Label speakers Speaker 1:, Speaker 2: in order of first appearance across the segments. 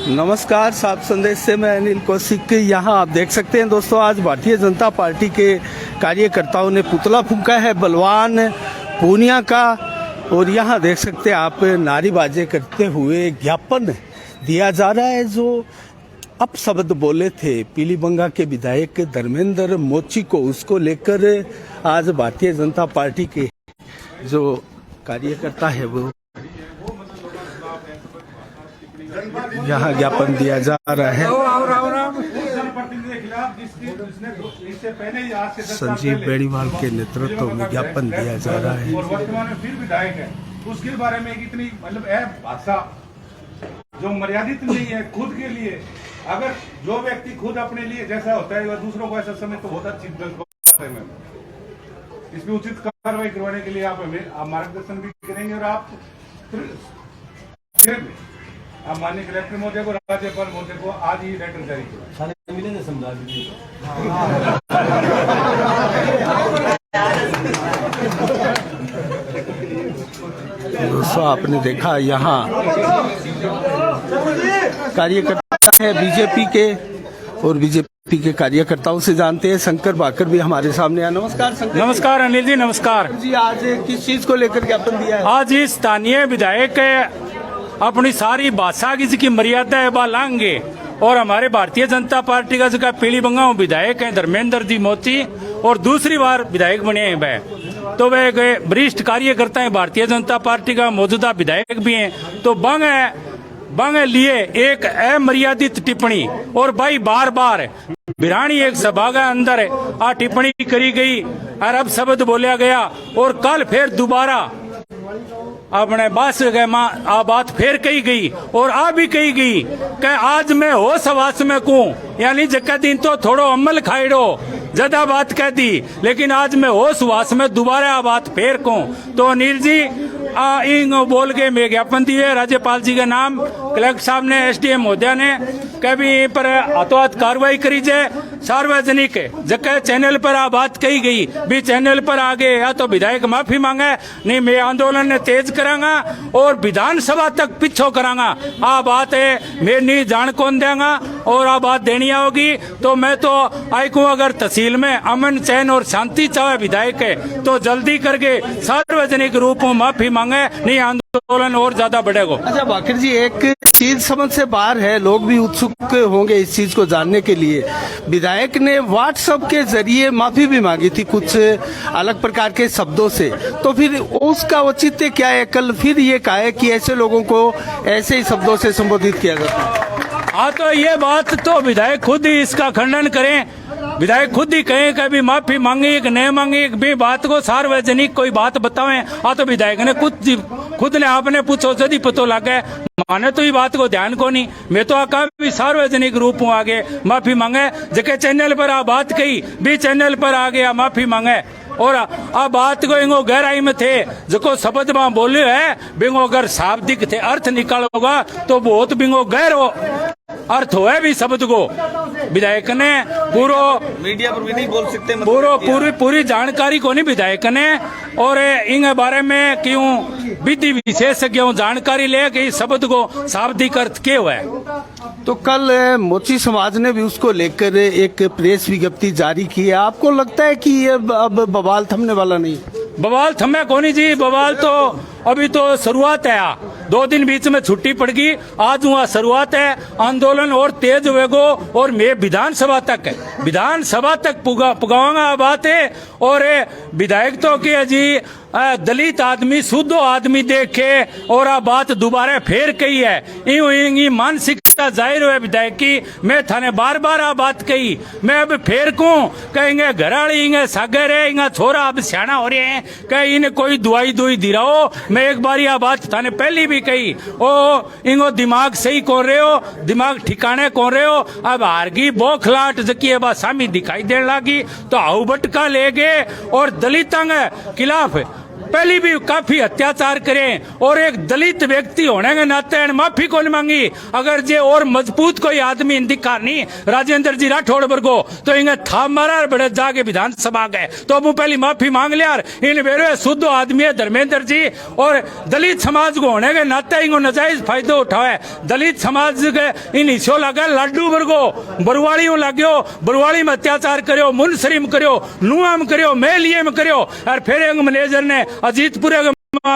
Speaker 1: नमस्कार, साफ संदेश से मैं अनिल कौशिक। यहाँ आप देख सकते हैं दोस्तों, आज भारतीय जनता पार्टी के कार्यकर्ताओं ने पुतला फूंका है बलवान पूनिया का। और यहाँ देख सकते हैं आप नारेबाजी करते हुए ज्ञापन दिया जा रहा है। जो अपशब्द बोले थे पीलीबंगा के विधायक धर्मेंद्र मोची को, उसको लेकर आज भारतीय जनता पार्टी के जो कार्यकर्ता है वो यहाँ ज्ञापन दिया जा रहा है। संजीव बेनीवाल के नेतृत्व में ज्ञापन दिया जा रहा है।
Speaker 2: और वर्तमान में फिर विधायक है, उसके बारे में इतनी मतलब भाषा जो मर्यादित नहीं है खुद के लिए। अगर जो व्यक्ति खुद अपने लिए जैसा होता है वह दूसरों को ऐसा समय तो बहुत अच्छी गलत है। इसमें उचित कार्रवाई करवाने के लिए आप मार्गदर्शन भी करेंगे। और आप फिर माननीय कलेक्टर महोदय को, राज्यपाल महोदय को आज ही लेटर जारी किया।
Speaker 1: दोस्तों आपने देखा यहाँ कार्यकर्ता है बीजेपी के, और बीजेपी के कार्यकर्ताओं से जानते हैं। शंकर भाकर भी हमारे सामने है। नमस्कार शंकर।
Speaker 3: नमस्कार अनिल जी, नमस्कार
Speaker 1: जी। आज किस चीज को लेकर ज्ञापन दिया है?
Speaker 3: आज ही स्थानीय विधायक अपनी सारी भाषा की जिसकी मर्यादा है वह लाएंगे। और हमारे भारतीय जनता पार्टी का जो पीलीबंगा विधायक है धर्मेंद्र जी मोची, और दूसरी बार विधायक बने हैं वह, तो वह एक वरिष्ठ कार्यकर्ता है भारतीय जनता पार्टी का, मौजूदा विधायक भी हैं। तो बंग लिए एक अमर्यादित टिप्पणी, और भाई बार बार बिरानी एक सभा के अंदर आ टिप्पणी करी गई और अब शब्द बोला गया। और कल फिर दोबारा अपने बस बात फिर कही गई, और आ भी कही गई कि आज मैं होश हवास में कहूं, यानी जक्का दिन तो थोड़ो अमल खाइडो ज्यादा बात कह दी, लेकिन आज मैं होश हवास में दोबारा बात फिर कहूं। तो अनिल जी इन बोल के मैं ज्ञापन दिए राज्यपाल जी के नाम, कलेक्टर साहब ने, एसडीएम महोदय ने कभी पर हाथों हाथ कार्रवाई करी जाए। सार्वजनिक जगह चैनल पर आ बात कही गई भी चैनल पर आगे या तो विधायक माफी मांगे, नहीं मैं आंदोलन ने तेज करांगा और विधानसभा तक पिछो करांगा। आ बात है मैं नहीं जान कौन देंगा, और आ बात देनी होगी। तो मैं तो आईकू अगर तहसील में अमन चैन और शांति चाहे विधायक है तो जल्दी करके सार्वजनिक रूप में माफी मांगे, नहीं आंदोलन और ज्यादा बढ़ेगा।
Speaker 1: अच्छा भाकर जी, एक चीज समझ से बाहर है, लोग भी उत्सुक होंगे इस चीज को जानने के लिए। विधायक ने व्हाट्सएप के जरिए माफी भी मांगी थी कुछ अलग प्रकार के शब्दों से, तो फिर उसका औचित्य क्या है? कल फिर ये कहा है कि ऐसे लोगों को ऐसे ही शब्दों से संबोधित किया जाता है।
Speaker 3: हाँ, तो ये बात तो विधायक खुद ही इसका खंडन करें, विधायक खुद ही कहें कि अभी माफी मांगी कि नहीं मांगी, भी बात को सार्वजनिक कोई बात बतावें। हाँ, तो विधायक ने खुद ने आपने पूछो यदि पतो लगे, माने तो ये बात को ध्यान को नहीं। मैं तो आका भी सार्वजनिक रूप में आगे माफी मांगे, जगह चैनल पर आ बात कही भी चैनल पर आ गया माफी मांगे। और आ बात को इंगो गहराई में थे जो शब्द में बोले है, बिंगो अगर शाब्दिक थे अर्थ निकालोगा तो बहुत बिंगो गहरो अर्थ हो है भी शब्द को। विधायक ने पूरा
Speaker 1: मीडिया पर भी नहीं बोल सकते,
Speaker 3: पूरी जानकारी को नहीं विधायक ने, और इन बारे में क्यों विधि विशेषज्ञों जानकारी ले कि इस शब्द को शाब्दिक अर्थ क्या हुआ है।
Speaker 1: तो कल मोची समाज ने भी उसको लेकर एक प्रेस विज्ञप्ति जारी की है। आपको लगता है कि ये अब बवाल थमने वाला नहीं?
Speaker 3: बवाल थमे कोनी जी, बवाल तो अभी तो शुरुआत है। 2 दिन बीच में छुट्टी पड़ गई, आज वहाँ शुरुआत है। आंदोलन और तेज होगो, और मैं विधानसभा तक पुगाऊंगा बात है। और विधायक तो के जी दलित आदमी शुद्ध आदमी देखे और आ बात दोबारा फिर कही है। मानसिकता जाहिर है विधायक की। मैं थाने बार बार आ बात कही, मैं अब फिर कहूं कहेंगे घराड़ी इंगे सागर है, इंगा छोरा अब सियाना हो रहे हैं, कहीं इन्हें कोई दुआई दिलाओ। मैं एक बार यह बात थाने पहली भी कही, ओ इंगो दिमाग सही कौन रहे हो, दिमाग ठिकाने कौन रहे हो। अब हारगी बोखलाट जकी अब सामी दिखाई देने लगी तो आऊ बटका ले गए और दलितांग खिलाफ पहले भी काफी अत्याचार करे और एक दलित व्यक्ति होने के नाते माफी कौन मांगी। अगर जे और मजबूत कोई आदमी दिखा नहीं राजेंद्र जी राठौड़ वर्गो तो इन्हें था मारा बड़े जाके विधानसभा गए तो अब पहली माफी मांग लिया। इन बेरो शुद्ध आदमी है धर्मेंद्र जी और दलित समाज को होने के नाते इनको नजायज फायदो उठावे। दलित समाज के इन हिस्सों लगा लाडू वर्गो बरुवाड़ियों लाग्यो बरुवाड़ी में अत्याचार करो मुनसरी में करो नुआ में करो मेलिए में करो और फिर एक मैनेजर ने अजीतपुरे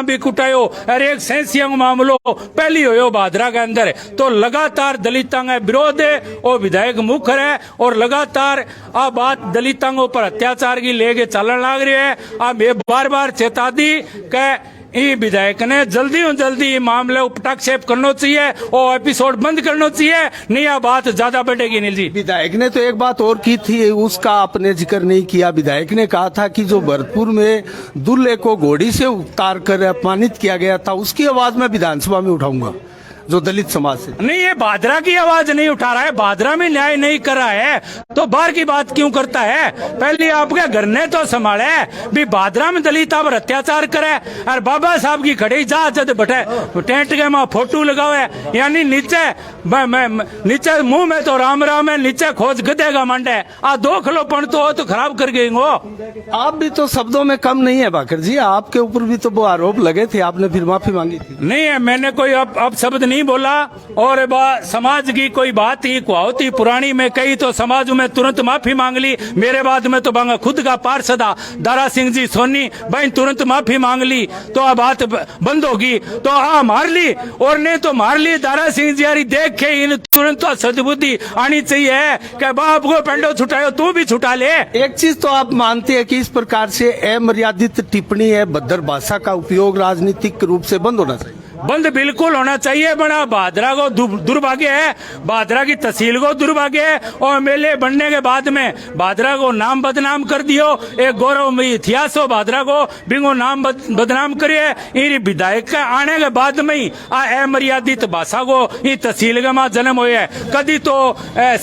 Speaker 3: भी कुटायो और एक सेंसिया मामलो पहली हो भादरा के अंदर तो लगातार दलितां का विरोध है और विधायक मुखर है और लगातार आ बात दलितांगों पर अत्याचार की लेके चलन लग रही है। अब ये बार बार चेता दी कि ये विधायक ने जल्दी और जल्दी ये मामले उपटाक्षेप करना चाहिए और एपिसोड बंद करना चाहिए, नहीं यह बात ज्यादा बढ़ेगी। नील जी
Speaker 1: विधायक ने तो एक बात और की थी, उसका आपने जिक्र नहीं किया। विधायक ने कहा था कि जो भरतपुर में दूल्हे को घोड़ी से उतार कर अपमानित किया गया था उसकी आवाज मैं विधानसभा में उठाऊंगा, जो दलित समाज से।
Speaker 3: नहीं, ये भादरा की आवाज नहीं उठा रहा है, भादरा में न्याय नहीं कर रहा है तो बाहर की बात क्यों करता है। पहले आपके घर ने तो संभाले भी भादरा में दलित पर अत्याचार करे और बाबा साहब की खड़ी जा जद बैठे टेंट के मां फोटो लगावे यानी नीचे नीचे मुंह में तो राम राम है नीचे खोज गधे का मंडे आ दो खलोपन तो खराब कर गए वो।
Speaker 1: आप भी तो शब्दों में कम नहीं है भाकर जी, आपके ऊपर भी तो वो आरोप लगे थे, आपने फिर माफी मांगी थी।
Speaker 3: नहीं है, मैंने कोई अब शब्द नहीं बोला और समाज की कोई बात ही कुआवती पुरानी में कही तो समाज में तुरंत माफी मांग ली। मेरे बाद में तो बांगा खुद का पार्षद दारा सिंह जी सोनी भाई तुरंत माफी मांग ली तो अब बात बंद होगी तो मार ली और नहीं तो मार ली। दारा सिंह जी यारी देख के इन तुरंत तो सद्बुद्धि आनी चाहिए कि बाप को पेंडो छुटायो तू भी छुटा ले।
Speaker 1: एक चीज तो आप मानते हैं कि इस प्रकार से अमर्यादित टिप्पणी है भद्दर भाषा का उपयोग राजनीतिक रूप से बंद होना चाहिए।
Speaker 3: बंद बिल्कुल होना चाहिए। बड़ा भादरा को दुर्भाग्य है, भादरा की तहसील को दुर्भाग्य है और एमएलए बनने के बाद में भादरा को नाम बदनाम कर दियो। एक गौरवमयी इतिहास हो भादरा को बिंगो नाम बदनाम करिए। इन विधायक के आने के बाद में ही अमर्यादित भाषा को ये तहसील के मां जन्म हुए है। कभी तो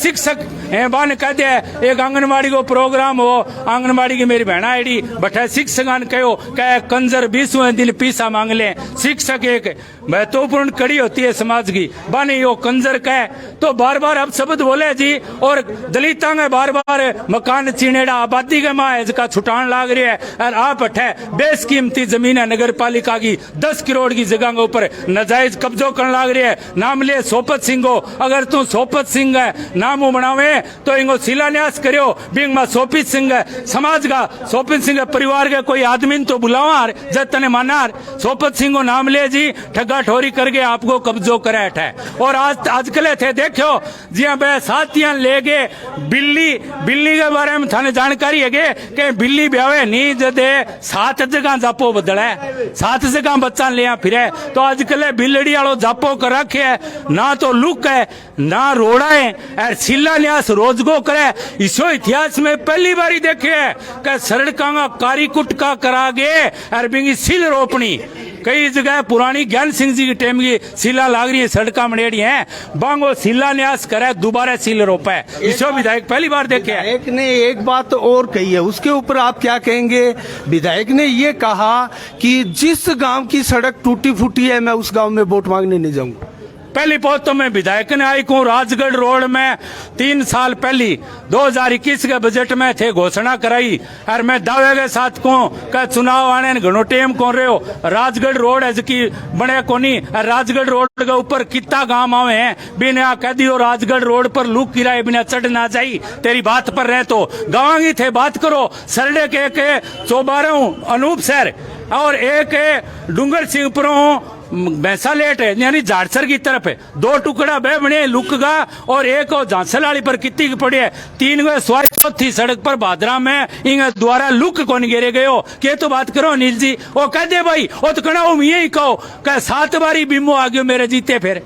Speaker 3: शिक्षक बान कह दे एक आंगनबाड़ी को प्रोग्राम हो, आंगनबाड़ी की मेरी बहना आईडी बठा शिक्षक कहो कह कंजर 20वें दिन पीसा मांग ले। शिक्षक एक महत्वपूर्ण कड़ी होती है समाज की, बानी यो कंजर कह तो बार बार अब शब्द बोले जी और दलितां के बार बार मकान चीनेड़ा आबादी के माँ इसका छुटान लाग रही है और आप अठे बेशकीमती जमीन है नगर पालिका की 10 करोड़ की जगह के ऊपर नाजायज कब्जो करने लाग रही है। नाम ले सोपत सिंह हो, अगर तू सोपत सिंह है नाम बनावे तो इनको शिलान्यास करो बिंग मा सोपित सिंह है समाज का सोपित सिंह परिवार के कोई आदमी तो बुलावार जब तने मानार सोपत सिंह को नाम ले जी ठगा ठोरी करके आपको कब्जो करे है। और आजकल थे देखो जी बे साथियां ले गए बिल्ली के बारे में थाने जानकारी है कि बिल्ली ब्यावे नहीं जदे 7 जगह जापो बदले 7 जगह बच्चा लिया फिरे तो आजकल बिल्लड़ी वालों जापो कर रखे है ना तो लुक है ना रोड़ा है और शिलान्यास रोजगो करे। इसो इतिहास में पहली बारी देखे है कि सड़का का कारीकुट का करा गए और बिंगी सिल रोपणी कई जगह पुरानी ज्ञान सिंह जी की टेम की शिला लाग रही है सड़का मनेड़ी है बांगो शिलान्यास करे दोबारा सिल रोपे। इसो विधायक पहली बार देखे।
Speaker 1: विधायक ने एक बात और कही है उसके ऊपर आप क्या कहेंगे। विधायक ने ये कहा कि जिस गांव की सड़क टूटी फूटी है मैं उस गांव में वोट मांगने नहीं जाऊंगा।
Speaker 3: पहली बात तो मैं विधायक ने आई को राजगढ़ रोड में 3 साल पहली 2021 के बजट में थे घोषणा कराई और मैं दावे के साथ को का चुनाव आने घणो टेम को रहे हो राजगढ़ रोड है की बने कोनी राजगढ़ रोड के ऊपर कितना गांव आवे हैं बिना कह दियो राजगढ़ रोड पर लूक किराए बिना चढ़ ना जाई तेरी बात पर रहे तो गाँव थे बात करो सरडे के चौबारा अनूप शहर और एक डूंगर सिंहपुरों भैंसा लेट है यानी झाड़सर की तरफ है 2 टुकड़ा बह बने लुकगा और एक झांसल वाली पर कितनी की पड़ी है 3 गो स्वाय चौथी सड़क पर भादरा में इन द्वारा लुक कौन गिरे गए हो के तो बात करो अनिल जी। वो कह दे भाई वो तो कहना यही कहो कह 7 बारी बीमो आ गयो मेरे जीते फिर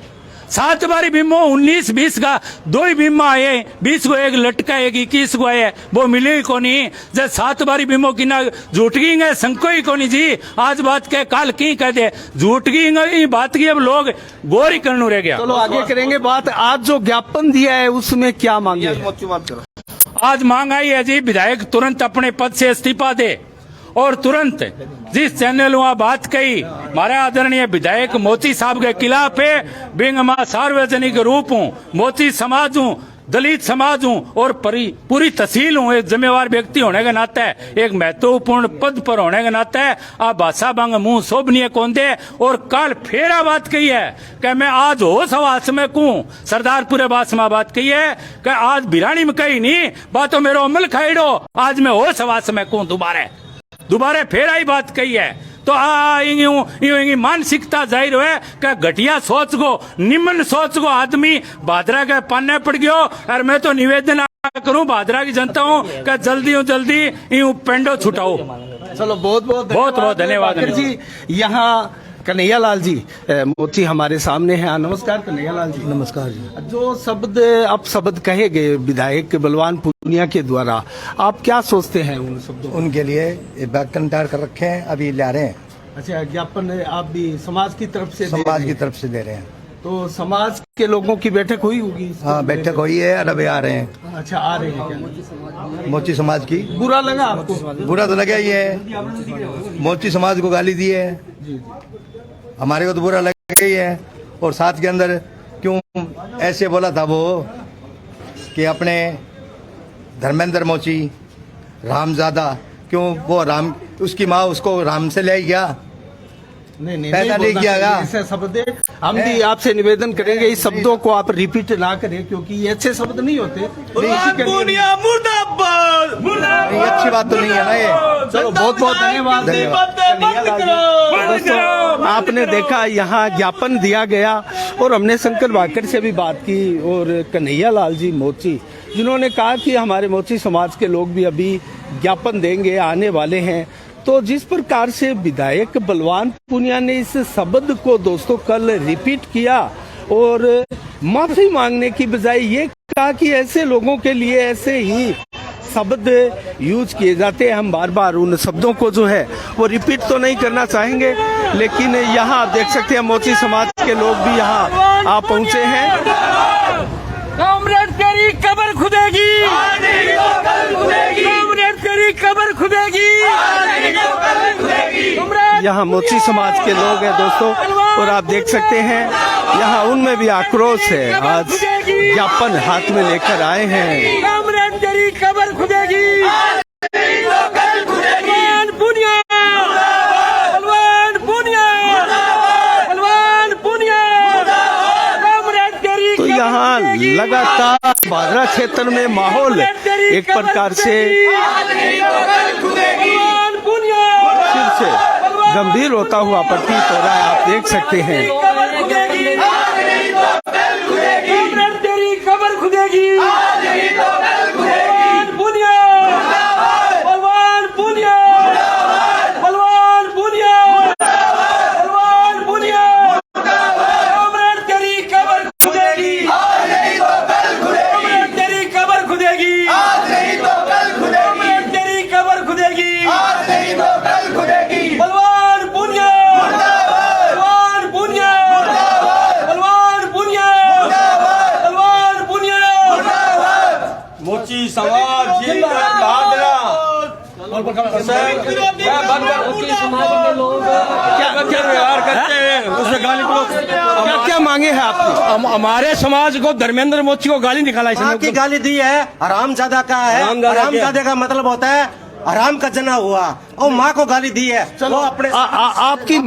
Speaker 3: 7 बारी बीमो 19-20 का 2 ही बीमा आए 20 को एक लटका एक 21 को आए वो मिले ही कोनी जब 7 बारी बीमो की ना झूठ गई है संको ही कोनी जी। आज बात के काल की कह दे झूठ गई बात की अब लोग गौर ही करने रह गया।
Speaker 1: चलो आगे करेंगे बात। आज जो ज्ञापन दिया है उसमें क्या मांगे।
Speaker 3: आज मांग आई है जी विधायक तुरंत अपने पद से इस्तीफा दे और तुरंत जिस चैनल वहाँ बात कही हमारे आदरणीय विधायक मोची साहब के खिलाफ है, बिंग मा सार्वजनिक रूप हूँ, मोची समाज हूँ, दलित समाज हूँ और पूरी तहसील हूँ, एक जिम्मेवार व्यक्ति होने के नाते, एक महत्वपूर्ण पद पर होने के नाते आप भाषा बंग मुंह शोभनीय कौन दे। और कल फेरा बात कही है कि मैं आज होश हवास में कहूँ, सरदारपुरे बास में बात कही है कि आज बिरानी में कही नहीं बातों मेरो अमल खाइडो, आज मैं होश हवास में कहूँ दोबारा फेरा ही बात कही है। तो यूं मानसिकता जाहिर है कि घटिया सोच को निम्न सोच को आदमी भादरा के पाने पड़ गयो। और मैं तो निवेदन करूं भादरा की जनता हूं कि जल्दी यूं पेंडो छुटाओ।
Speaker 1: चलो बहुत बहुत
Speaker 3: धन्यवाद
Speaker 1: जी। यहाँ कन्हैया लाल जी मोची हमारे सामने हैं। नमस्कार कन्हैया लाल जी।
Speaker 4: नमस्कार जी।
Speaker 1: जो शब्द कहे गए विधायक बलवान पूनिया के द्वारा, आप क्या सोचते हैं उन शब्दों?
Speaker 4: उनके लिए व्याकरण तैयार कर रखे हैं, अभी ला रहे हैं।
Speaker 1: अच्छा, ज्ञापन आप भी समाज की तरफ से
Speaker 4: दे रहे हैं।
Speaker 1: तो समाज के लोगों की बैठक हुई होगी?
Speaker 4: हाँ, बैठक हुई है और अभी आ रहे हैं।
Speaker 1: अच्छा, आ रहे हैं क्या?
Speaker 4: मोची समाज की
Speaker 1: बुरा लगा आपको?
Speaker 4: बुरा तो लगा ही है, मोची समाज को गाली दी है, हमारे को तो बुरा लगा ही है। और साथ के अंदर क्यों ऐसे बोला था वो कि अपने धर्मेंद्र मोची रामजादा, क्यों वो राम, उसकी माँ उसको राम से ले गया?
Speaker 1: नहीं
Speaker 4: पैदा नहीं किया गया।
Speaker 1: ऐसे शब्द हम भी आपसे निवेदन करेंगे इस शब्दों को आप रिपीट ना करें, क्योंकि ये अच्छे शब्द नहीं होते।
Speaker 4: ये अच्छी बात तो नहीं है ना ये।
Speaker 1: चलो बहुत धन्यवाद। दोस्तों आपने देखा यहाँ ज्ञापन दिया गया और हमने शंकर वाकर से भी बात की और कन्हैया लाल जी मोची, जिन्होंने कहा कि हमारे मोची समाज के लोग भी अभी ज्ञापन देंगे, आने वाले हैं। तो जिस प्रकार से विधायक बलवान पूनिया ने इस शब्द को दोस्तों कल रिपीट किया और माफी मांगने की बजाय ये कहा कि ऐसे लोगों के लिए ऐसे ही शब्द यूज किए जाते हैं, हम बार बार उन शब्दों को जो है वो रिपीट तो नहीं करना चाहेंगे। लेकिन यहाँ आप देख सकते हैं मोची समाज के लोग भी यहाँ आप पहुँचे हैं।
Speaker 3: कामरेड तेरी कब्र खुदेगी, कामरेड तेरी कब्र खुदेगी।
Speaker 1: यहाँ मोची समाज के लोग हैं दोस्तों और आप देख सकते हैं यहाँ उनमें भी आक्रोश है। आज ज्ञापन हाथ में लेकर आए हैं।
Speaker 3: कामरेड तेरी कब्र खुदेगी, बलवान पूनिया, बलवान पूनिया, बलवान पूनिया। कामरेड तेरी
Speaker 1: तो यहाँ लगातार भादरा क्षेत्र में माहौल एक प्रकार से फिर से गंभीर होता हुआ प्रतीत हो रहा है। आप देख सकते हैं
Speaker 3: तेरी खबर खुदेगी, बलवान पूनिया, बलवान पूनिया, बलवान पूनिया, बलवान पूनिया। कामरेड तेरी खबर खुदेगी, कामरेड तेरी खबर खुदेगी, कामरेड तेरी खबर खुदेगी। बलवान पूनिया, बलवान पूनिया, बलवान पूनिया, बलवान पूनिया।
Speaker 5: मोची समाज भादरा क्या व्यवहार करते हैं उससे गाली
Speaker 1: क्या मांगे हैं आपने?
Speaker 5: हमारे समाज को धर्मेंद्र मोची को गाली निकाला
Speaker 6: माँ की गाली दी है, हरामजादा का है। हरामजादे का मतलब होता है हराम का जना हुआ, और माँ को गाली दी है। वो अपने
Speaker 1: आपकी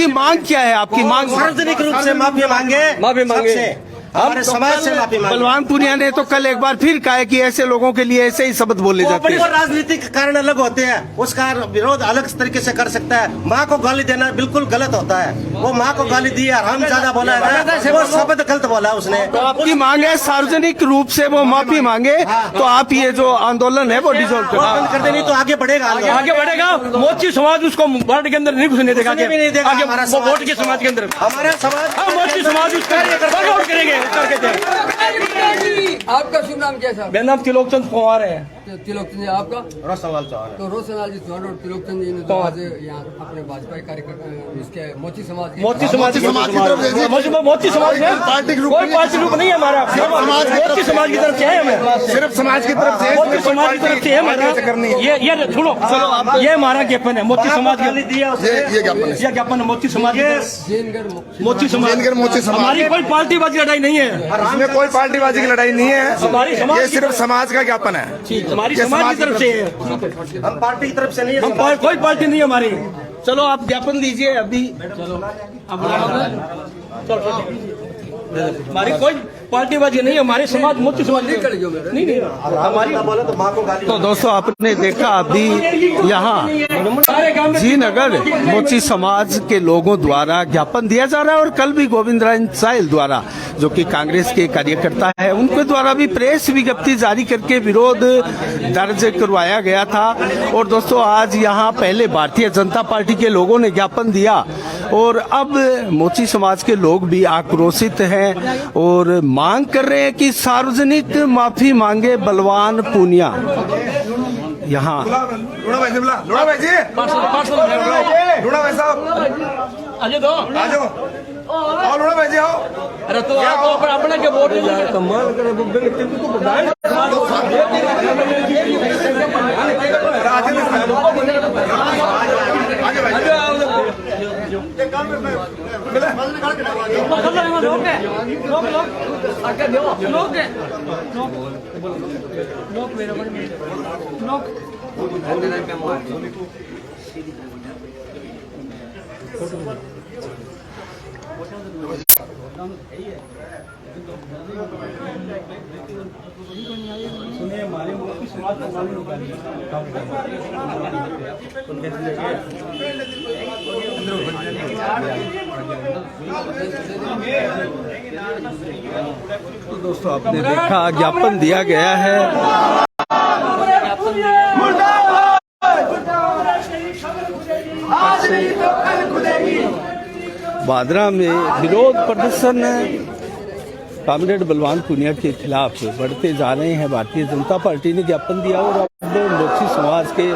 Speaker 1: मांग क्या है? आपकी मांग
Speaker 6: सार्वजनिक रूप से माफी मांगे, सबसे, हमारे समाज से माफी मांगे।
Speaker 1: बलवान पूनिया ने तो कल एक बार फिर कहा है कि ऐसे लोगों के लिए ऐसे ही शब्द बोले जाते हैं।
Speaker 6: राजनीतिक कारण अलग होते हैं, उसका विरोध अलग तरीके से कर सकता है। माँ को गाली देना बिल्कुल गलत होता है। वो माँ को गाली दी है, हरामजादा बोला है ना, वो शब्द गलत बोला उसने।
Speaker 1: तो आपकी मांग है सार्वजनिक रूप से वो माफी मांगे, तो आप ये जो आंदोलन है वो डिसॉल्व
Speaker 6: बंद कर देनी तो आगे बढ़ेगा,
Speaker 5: आगे बढ़ेगा। मोची समाज उसको वार्ड के अंदर नहीं घुसने देगा,
Speaker 6: भी नहीं देगा। हमारा
Speaker 5: वोट के समाज के अंदर
Speaker 6: हमारा समाज,
Speaker 5: मोची समाज उसका करेंगे।
Speaker 7: आपका शुभ नाम क्या है?
Speaker 5: मेरा नाम त्रिलोक चंद कुमार है।
Speaker 7: तिलोक चंद जी आपका
Speaker 6: रोशनलाल चौहान
Speaker 7: तो रोशनलाल जी चौहान और तिलोक चंद जी ने तो आज यहाँ अपने भाजपा कार्यकर्ता इसके मोची समाज
Speaker 5: मोची समाज की समाज है
Speaker 4: पार्टी ग्रुप
Speaker 5: कोई पार्टी ग्रुप नहीं है हमारा मोची समाज की तरफ से है हमें
Speaker 4: सिर्फ समाज की तरफ से
Speaker 5: मोची समाज की तरफ से है हमारा ये सुनो चलो ये हमारा ज्ञापन है मोची समाज का
Speaker 4: ये ज्ञापन है
Speaker 5: ये ज्ञापन है मोची समाज
Speaker 7: जैनगढ़
Speaker 5: मोची समाज
Speaker 4: मोची समाज
Speaker 5: हमारी कोई पार्टीबाजी लड़ाई नहीं है
Speaker 4: इसमें कोई पार्टीबाजी की लड़ाई नहीं है
Speaker 5: हमारी समाज
Speaker 4: ये सिर्फ समाज का ज्ञापन है
Speaker 5: हमारी समाज की तरफ से है
Speaker 6: हम पार्टी की तरफ से नहीं है
Speaker 5: कोई पार्टी नहीं है हमारी चलो आप ज्ञापन दीजिए अभी हमारी कोई पार्टीबाजी नहीं है हमारे समाज मोची समाज नहीं नहीं हमारी
Speaker 6: बोले तो माँ को गाली
Speaker 1: तो दोस्तों आपने देखा अभी यहाँ जी नगर मोची समाज के लोगों द्वारा ज्ञापन दिया जा रहा है और कल भी गोविंद राय साहिल द्वारा जो कि कांग्रेस के कार्यकर्ता है उनके द्वारा भी प्रेस विज्ञप्ति जारी करके विरोध दर्ज करवाया गया था। और दोस्तों आज यहाँ पहले भारतीय जनता पार्टी के लोगों ने ज्ञापन दिया और अब मोची समाज के लोग भी आक्रोशित हैं और मांग कर रहे हैं कि सार्वजनिक माफी मांगे बलवान पूनिया। यहाँ
Speaker 4: लूणा भाई जी लूणा भाई साहब आ जाओ आओ लूणा भाई जी आओ
Speaker 5: अरे तो आप अपना क्या वोट सुनिए हमारे समाज
Speaker 1: तो दोस्तों आपने देखा ज्ञापन दिया गया है। बादरा में विरोध प्रदर्शन कामरेड बलवान पूनिया के खिलाफ बढ़ते जा रहे हैं। भारतीय जनता पार्टी ने ज्ञापन दिया और अब मोची समाज के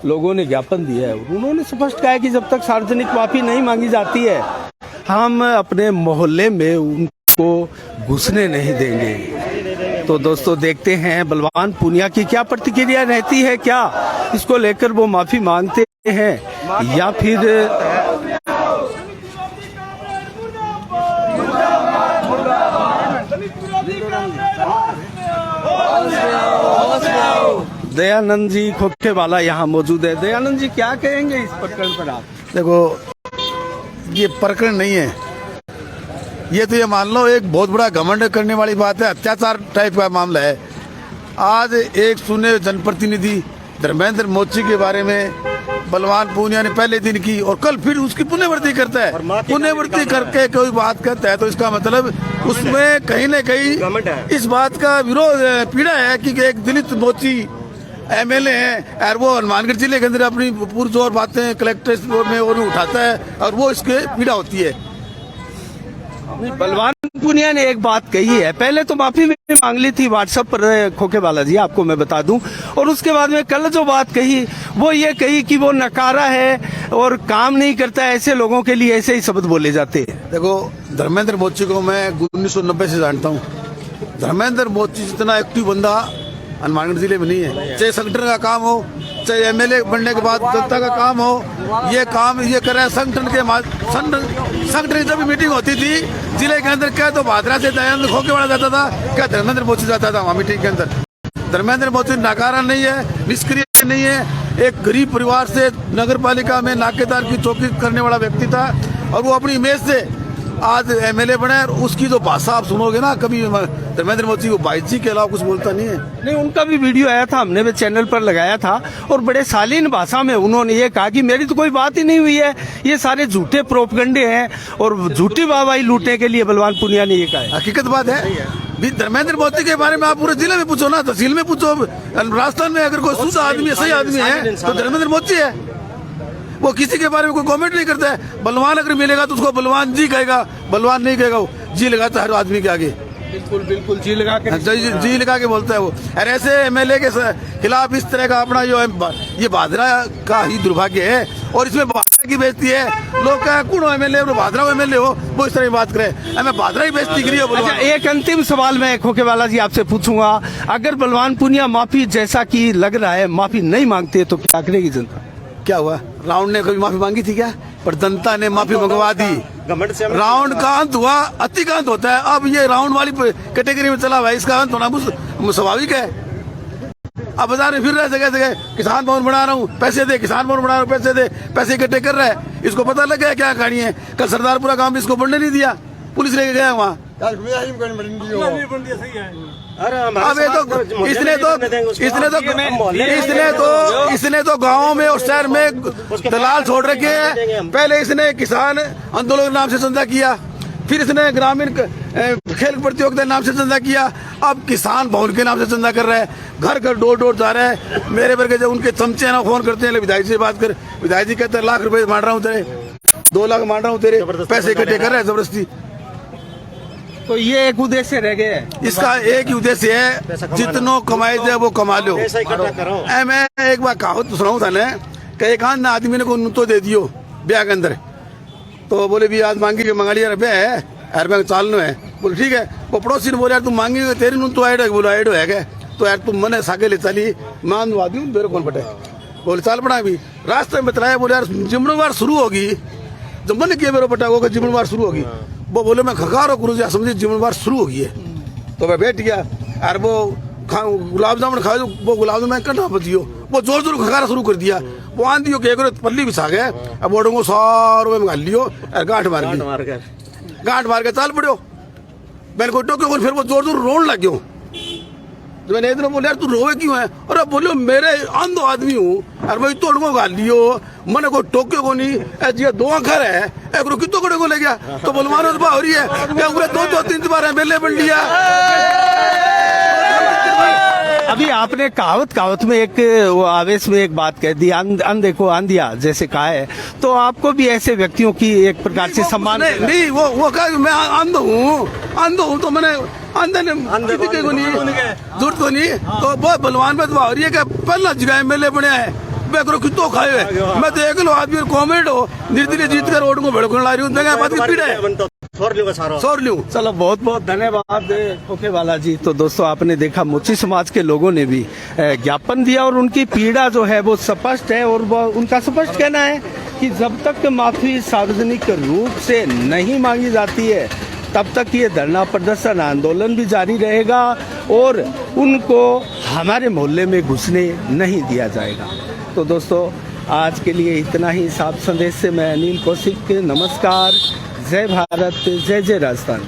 Speaker 1: लोगों ने ज्ञापन दिया है। उन्होंने स्पष्ट कहा है कि जब तक सार्वजनिक माफी नहीं मांगी जाती है हम अपने मोहल्ले में उनको घुसने नहीं देंगे। तो दोस्तों देखते हैं बलवान पूनिया की क्या प्रतिक्रिया रहती है, क्या इसको लेकर वो माफी मांगते हैं या फिर दयानंद जी खोखेवाला यहाँ मौजूद है। दयानंद जी क्या कहेंगे इस प्रकरण पर आप?
Speaker 8: देखो ये प्रकरण नहीं है, ये तो ये मान लो एक बहुत बड़ा घमंड करने वाली बात है, अत्याचार टाइप का मामला है। आज एक सुने जनप्रतिनिधि धर्मेंद्र मोची के बारे में बलवान पूनिया ने पहले दिन की और कल फिर उसकी पुनरावृत्ति करता है। पुनरावृत्ति करके कोई बात करता है तो इसका मतलब उसमें कहीं न कहीं इस बात का विरोध पीड़ा है कि एक दलित मोची एमएलए हैं और वो हनुमानगढ़ जिले के अंदर अपनी पुरजोर बातें कलेक्टर में और उठाता है और वो इसके पीड़ा होती है।
Speaker 1: बलवान पूनिया ने एक बात कही है, पहले तो माफी भी मांग ली थी व्हाट्सएप पर खोखेवाला जी, आपको मैं बता दूं, और उसके बाद में कल जो बात कही वो ये कही कि वो नकारा है और काम नहीं करता है, ऐसे लोगों के लिए ऐसे ही शब्द बोले जाते हैं।
Speaker 8: देखो धर्मेंद्र मोची को मैं 1990 से जानता हूँ। धर्मेंद्र मोची जितना एक्टिव बंदा हनुमानगढ़ जिले में नहीं है, चाहे संगठन का काम हो चाहे एमएलए बनने के बाद जनता का काम हो, ये काम ये करे संगठन के संगठन की जब भी मीटिंग होती थी जिले के अंदर क्या तो भादरा से दयानंद खोखेवाला जाता था, क्या धर्मेंद्र मोची जाता था वहाँ मीटिंग के अंदर। धर्मेंद्र मोची नकारा नहीं है, निष्क्रिय नहीं है, एक गरीब परिवार से नगर पालिका में नाकेदार की चौकी करने वाला व्यक्ति था और वो अपनी इमेज से आज एमएलए बने और उसकी जो भाषा आप सुनोगे ना, कभी धर्मेंद्र मोची को भाई जी के अलावा कुछ बोलता नहीं है।
Speaker 1: नहीं, उनका भी वीडियो आया था, हमने भी चैनल पर लगाया था और बड़े शालीन भाषा में उन्होंने ये कहा कि मेरी तो कोई बात ही नहीं हुई है, ये सारे झूठे प्रोपगंडे हैं और झूठी वाहवाही लूटने के लिए बलवान पूनिया ने ये कहा है।
Speaker 8: हकीकत बात है। धर्मेंद्र मोची के बारे में आप पूरे जिले में पूछो ना, तहसील में पूछो, राजस्थान में अगर कोई शुद्ध आदमी सही आदमी है तो धर्मेंद्र मोची है। वो किसी के बारे में कोई कमेंट नहीं करता है। बलवान अगर मिलेगा तो उसको बलवान जी कहेगा, बलवान नहीं कहेगा, वो जी लगाता है हर आदमी के आगे।
Speaker 1: बिल्कुल बिल्कुल जी लगा के
Speaker 8: जी लगा के बोलता है वो। और ऐसे एमएलए के खिलाफ इस तरह का अपना जो है ये भादरा का ही दुर्भाग्य है। और इसमें भादरा की बेइज्जती है। लोग कहें कौन एमएलए भादरा एमएलए हो, वो इस तरह की बात करे। हमें भादरा ही बेइज्जती करी है।
Speaker 1: अच्छा, एक अंतिम सवाल मैं खोखेवाला जी आपसे पूछूंगा, अगर बलवान पूनिया माफी जैसा कि लग रहा है माफी नहीं मांगते तो क्या करेगी जनता?
Speaker 8: क्या हुआ, राउंड ने कभी माफी मांगी थी क्या? पर जनता ने माफी मंगवा दी। राउंड का अंत हुआ, अति का अंत होता है। अब ये राउंड वाली कैटेगरी में चला हुआ है, इसका अंत होना स्वाभाविक है। अब बाजार में फिर रहे जगह जगह किसान भवन बना रहा हूँ, पैसे दे, किसान भवन बना रहा हूँ, पैसे दे, पैसे इकट्ठे कर रहा है। इसको पता लग गया क्या कहानी है। कल सरदारपुरा गांव में इसको बढ़ने नहीं दिया, पुलिस लेके गया वहाँ। अब इसने तो गाँव में और शहर में दलाल छोड़ रखे हैं। पहले इसने किसान आंदोलन के नाम से चंदा किया, फिर इसने ग्रामीण खेल प्रतियोगिता के नाम से चंदा किया, अब किसान भवन के नाम से चंदा कर रहा है। घर घर डोर डोर जा रहा है। मेरे पर जब उनके चमचे ना फोन करते हैं, विधायक से बात कर, विधायक जी कहते हैं लाख रुपए मार रहा हूँ तेरे, 2 लाख मार रहा हूँ तेरे, पैसे इकट्ठे कर रहे हैं जबरदस्ती।
Speaker 1: तो ये एक उद्देश्य रह गया है
Speaker 8: इसका, एक ही उद्देश्य है, जितनो कमाए जाए वो कमा लो। मैं एक बार कहावत सुनाऊं था ना कि एक आदमी ने को नुतो दे दियो ब्याह के अंदर, तो बोले भी आज मांगी के मंगा लिया ब्याह है यार, मैं चालनो है। बोले ठीक है। वो पड़ोसी ने बोले यार तुम मांगी तेरी नुन तो ऐड है, बोला ऐड है क्या? तो यार तुम मने सागे ले चली, मान वादी हूँ मेरे कौन पटे। बोले चाल पड़ा अभी रास्ते में बतलाया, बोले यार जिम्मेवार शुरू होगी, जब मन किया मेरे पटा वो जिम्मेवार शुरू होगी। वो बोले मैं खकार गुरु जी समझी जिम्मेवार शुरू हो गई है। तो मैं बैठ गया यार, वो गुलाब जामुन खाए, वो गुलाब जामुन कटा बतियो, वो जोर जोर खकारा शुरू कर दिया। वो आंधी के पल्ली बिछा गए, अब बोर्डों को सारों में घाल लियो, गांठ मार के चाल पड़ो। मैंने कोई टोके फिर वो जोर जोर रोन लग गयो। तो मैंने इधर बोले यार तू रोवे क्यों है? अरे बोलो मेरे अंधो आदमी हूँ और मैं तोड़ को गाल लियो, मैंने कोई टोके को नहीं, जी 2 आंखर है, एक रो कितो को ले गया। तो बोलवानो हो रही है क्या? 2-3 बार एमएलए बन लिया।
Speaker 1: अभी आपने कहावत में एक वो आवेश में एक बात कह दी, अंधे को आंधिया जैसे कहा है, तो आपको भी ऐसे व्यक्तियों की एक प्रकार से सम्मान
Speaker 8: नहीं वो कहा मैं अंध हूँ तो मैंने अंधे ने किसी को नहीं झूठ को नहीं। तो बहुत बलवान में हो रही है कि पहला जगह एमएलए बने है, बेकरो कितो खाए हुए। मैं तो एक लो आदमी कॉमेड हो, धीरे धीरे जीत कर वोट को भड़कने ला रही हूँ, बात की पीड़ा है। सौर लूं।
Speaker 1: चलो बहुत बहुत धन्यवाद खोखेवाला जी। तो दोस्तों आपने देखा मोची समाज के लोगों ने भी ज्ञापन दिया और उनकी पीड़ा जो है वो स्पष्ट है। और उनका स्पष्ट कहना है कि जब तक माफी सार्वजनिक रूप से नहीं मांगी जाती है तब तक ये धरना प्रदर्शन आंदोलन भी जारी रहेगा और उनको हमारे मोहल्ले में घुसने नहीं दिया जाएगा। तो दोस्तों आज के लिए इतना ही। साफ संदेश से मैं अनिल कौशिक, नमस्कार, जय भारत, जय जय राजस्थान।